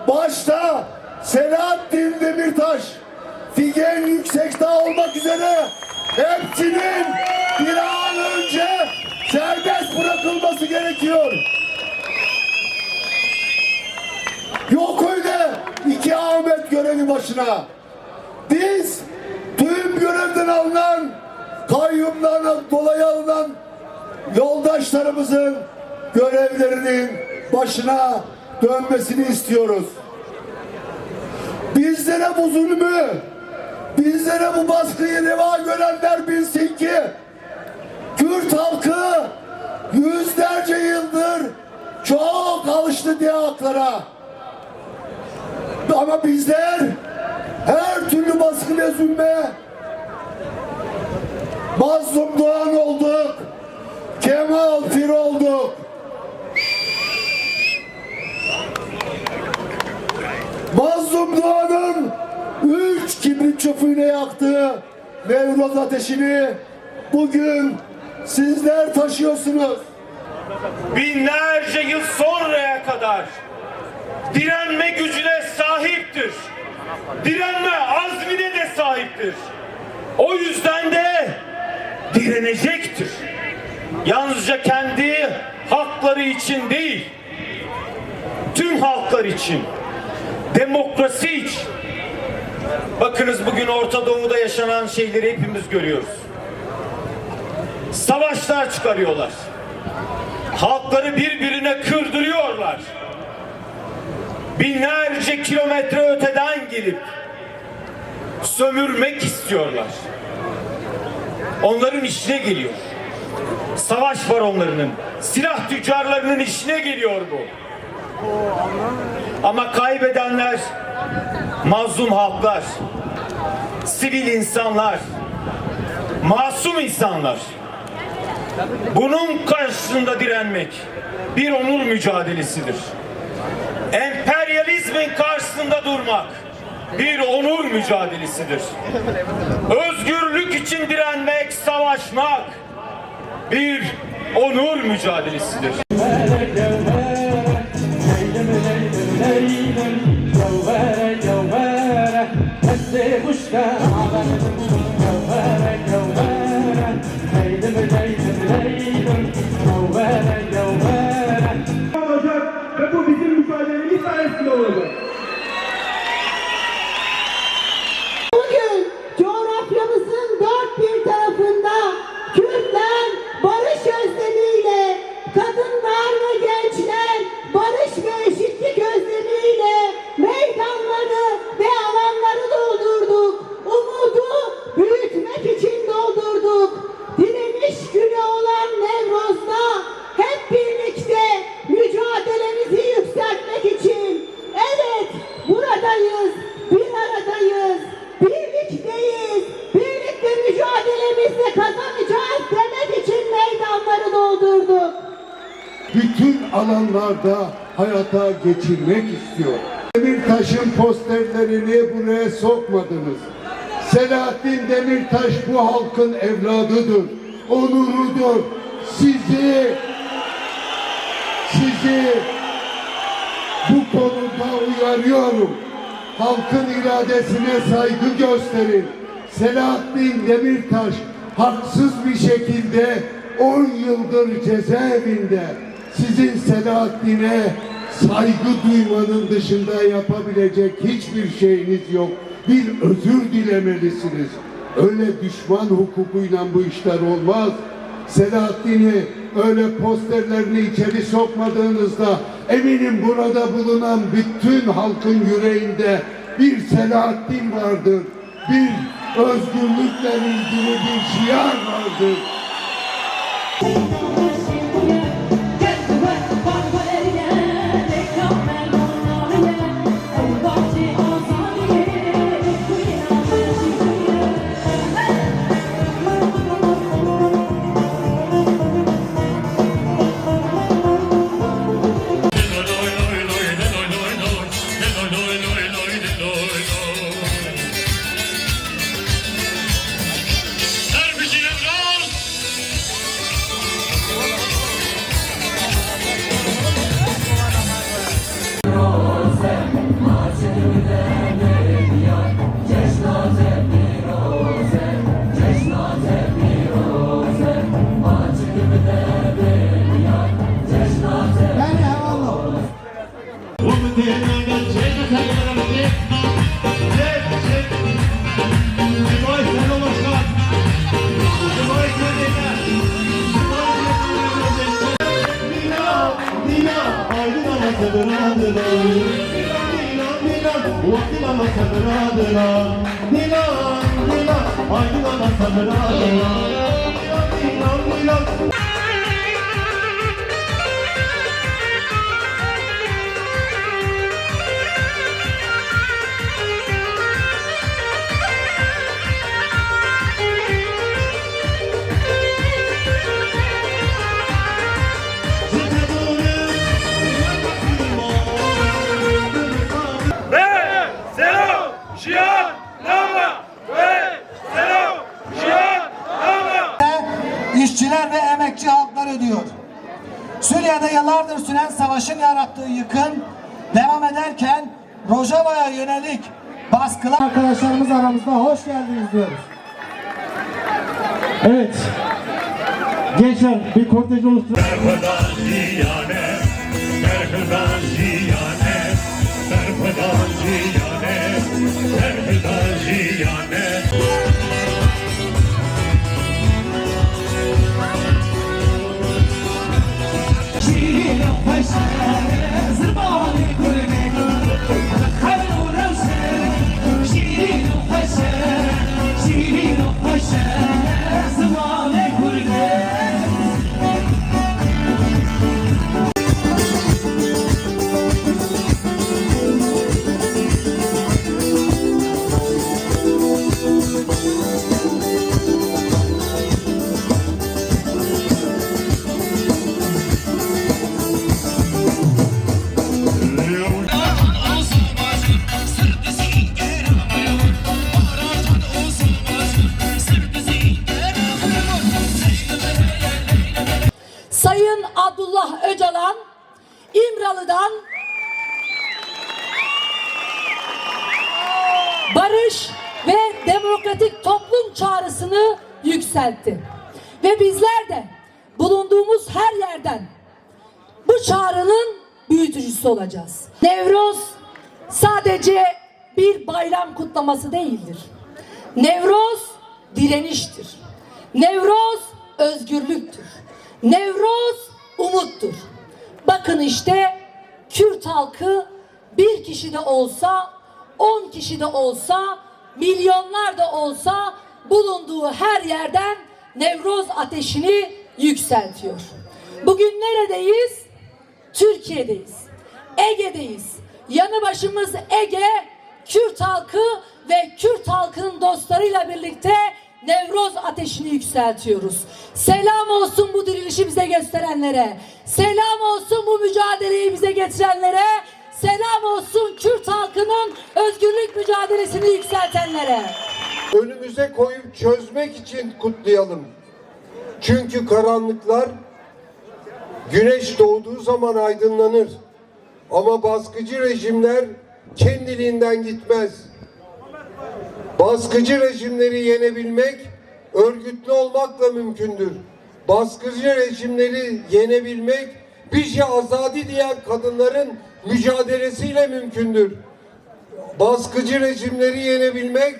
Başta Selahattin Demirtaş, Figen Yüksekdağ olmak üzere hepsinin bir an önce serbest bırakılması gerekiyor. Yok öyle 2 Ahmet görevi başına. Biz tüm görevden alınan, kayyumdan dolayı alınan yoldaşlarımızın görevlerinin başına dönmesini istiyoruz. Bizlere bu zulmü, bizlere bu baskıyı reva görenler bilsin ki Kürt halkı yüzlerce yıldır çok alıştı diye haklara. Ama bizler her türlü baskı ve zulme Mazlum Doğan olduk, Kemal Fir olduk. Mazlum Doğan'ın 3 kibrit çöpüyle yaktığı Nevroz ateşini bugün sizler taşıyorsunuz. Binlerce yıl sonraya kadar direnme gücüne sahiptir. Direnme azmine de sahiptir. O yüzden de direnecektir. Yalnızca kendi hakları için değil, tüm halklar için, demokrasi için. Bakınız bugün Orta Doğu'da yaşanan şeyleri hepimiz görüyoruz. Savaşlar çıkarıyorlar. Halkları birbirine kırdırıyorlar. Binlerce kilometre öteden gelip sömürmek istiyorlar. Onların işine geliyor. Savaş baronlarının, silah tüccarlarının işine geliyor bu. Ama kaybedenler mazlum halklar, sivil insanlar, masum insanlar. Bunun karşısında direnmek bir onur mücadelesidir. Emperyalizmin karşısında durmak bir onur mücadelesidir. Özgürlük için direnmek, savaşmak bir onur mücadelesidir. Ve bu bizim mücadelemiz sayesinde olacak. Bugün coğrafyamızın dört bir tarafında Kürtler barış özlemiyle, kadınlar ve gençler seçimleri kazanacağız demek için meydanları doldurduk. Bütün alanlarda hayata geçirmek istiyor. Demirtaş'ın posterlerini buraya sokmadınız. Selahattin Demirtaş bu halkın evladıdır, onurudur. Sizi bu konuda uyarıyorum. Halkın iradesine saygı gösterin. Selahattin Demirtaş haksız bir şekilde 10 yıldır cezaevinde. Sizin Selahattin'e saygı duymanın dışında yapabilecek hiçbir şeyiniz yok. Bir özür dilemelisiniz. Öyle düşman hukukuyla bu işler olmaz. Selahattin'i öyle posterlerini içeri sokmadığınızda eminim burada bulunan bütün halkın yüreğinde bir Selahattin vardır. Bir özgürlükle ilgili bir şiar vardır. İşçiler ve emekçi halklar ödüyor. Suriye'de yıllardır süren savaşın yarattığı yıkım devam ederken Rojava'ya yönelik baskılar... Arkadaşlarımız aramızda, hoş geldiniz diyoruz. Evet. Gençler bir kortej oluşturun. Sayın Abdullah Öcalan İmralı'dan barış ve demokratik toplum çağrısını yükseltti. Ve bizler de bulunduğumuz her yerden bu çağrının büyütücüsü olacağız. Nevroz sadece bir bayram kutlaması değildir. Nevroz direniştir. Nevroz özgürlüktür. Nevroz umuttur. Bakın işte Kürt halkı bir kişi de olsa, 10 kişi de olsa, milyonlar da olsa bulunduğu her yerden Nevroz ateşini yükseltiyor. Bugün neredeyiz? Türkiye'deyiz. Ege'deyiz. Yanı başımız Ege, Kürt halkı ve Kürt halkının dostlarıyla birlikte Nevroz ateşini yükseltiyoruz. Selam olsun bu dirilişi bize gösterenlere. Selam olsun bu mücadeleyi bize getirenlere. Selam olsun Kürt halkının özgürlük mücadelesini yükseltenlere. Önümüze koyup çözmek için kutlayalım. Çünkü karanlıklar güneş doğduğu zaman aydınlanır. Ama baskıcı rejimler kendiliğinden gitmez. Baskıcı rejimleri yenebilmek örgütlü olmakla mümkündür. Baskıcı rejimleri yenebilmek Bişi Azadi diyen kadınların mücadelesiyle mümkündür. Baskıcı rejimleri yenebilmek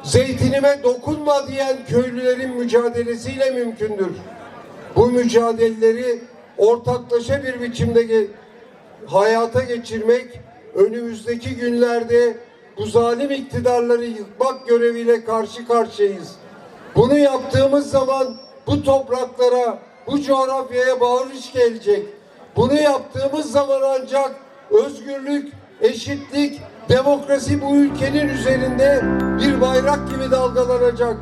zeytinime dokunma diyen köylülerin mücadelesiyle mümkündür. Bu mücadeleleri ortaklaşa bir biçimde hayata geçirmek, önümüzdeki günlerde bu zalim iktidarları yıkmak göreviyle karşı karşıyayız. Bunu yaptığımız zaman bu topraklara, bu coğrafyaya bağırış gelecek. Bunu yaptığımız zaman ancak özgürlük, eşitlik, demokrasi bu ülkenin üzerinde bir bayrak gibi dalgalanacak.